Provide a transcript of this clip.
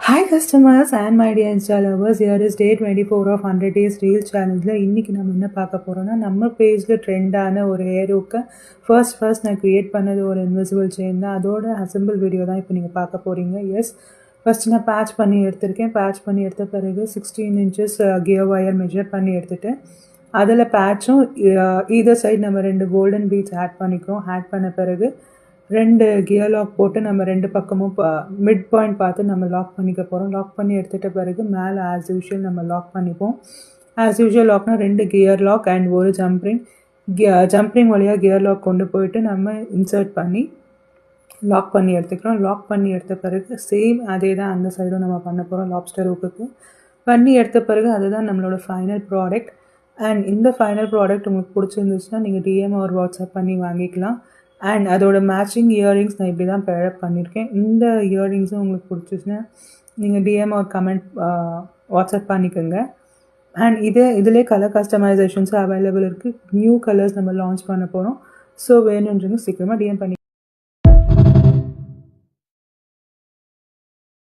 Hi customers and my dear Insta lovers, here is day 24 of 100 days Reels challenge. இன்னைக்கு நம்ம என்ன பார்க்க போறோம்னா நம்ம பேஜில் ட்ரெண்டான ஒரு ஹேருக்கு ஃபர்ஸ்ட் நான் க்ரியேட் பண்ணது ஒரு இன்விசிபிள் செயின் தான். அதோட அசம்பிள் வீடியோ தான் இப்போ நீங்கள் பார்க்க போகிறீங்க. எஸ், ஃபஸ்ட்டு நான் பேட்ச் பண்ணி எடுத்திருக்கேன். பேட்ச் பண்ணி எடுத்த பிறகு 16 inches கியர் ஒயர் மெஷர் பண்ணி எடுத்துகிட்டு அதில் பேட்சும் ஈதர் சைடு நம்ம 2 கோல்டன் பீட்ஸ் ஆட் பண்ணிக்கிறோம். ஆட் பண்ண பிறகு 2 கியர் லாக் போட்டு நம்ம 2 பக்கமும் மிட் பாயிண்ட் பார்த்து நம்ம லாக் பண்ணிக்க போகிறோம். லாக் பண்ணி எடுத்துகிட்ட பிறகு மேலே ஆஸ் யூஷுவல் நம்ம லாக் பண்ணிப்போம். ஆஸ் யூஷுவல் லாக்னா 2 கியர் லாக் அண்ட் ஒரு ஜம்ப்ரிங் வழியாக கியர் லாக் கொண்டு போயிட்டு நம்ம இன்சர்ட் பண்ணி லாக் பண்ணி எடுத்துக்கிறோம். லாக் பண்ணி எடுத்த பிறகு சேம் அதே தான் அந்த சைடும் நம்ம பண்ண போகிறோம். லாப்ஸ்டர் ஹூக்குக்கு பண்ணி எடுத்த பிறகு அதுதான் நம்மளோட ஃபைனல் ப்ராடக்ட். அண்ட் இந்த ஃபைனல் ப்ராடக்ட் உங்களுக்கு பிடிச்சிருந்துச்சுன்னா நீங்கள் டிஎம் ஒரு வாட்ஸ்அப் பண்ணி வாங்கிக்கலாம். அண்ட் அதோட மேட்சிங் இயரிங்ஸ் நான் இப்படி தான் பேரப் பண்ணியிருக்கேன். இந்த இயரிங்ஸும் உங்களுக்கு பிடிச்சிச்சுன்னா நீங்கள் டிஎம் ஒரு கமெண்ட் வாட்ஸ்அப் பண்ணிக்கோங்க. அண்ட் இதிலே கலர் கஸ்டமைசேஷன்ஸும் அவைலபிள் இருக்குது. நியூ கலர்ஸ் நம்ம லான்ச் பண்ண போகிறோம். ஸோ வேணுன்றவங்க சீக்கிரமாக டிஎம் பண்ணி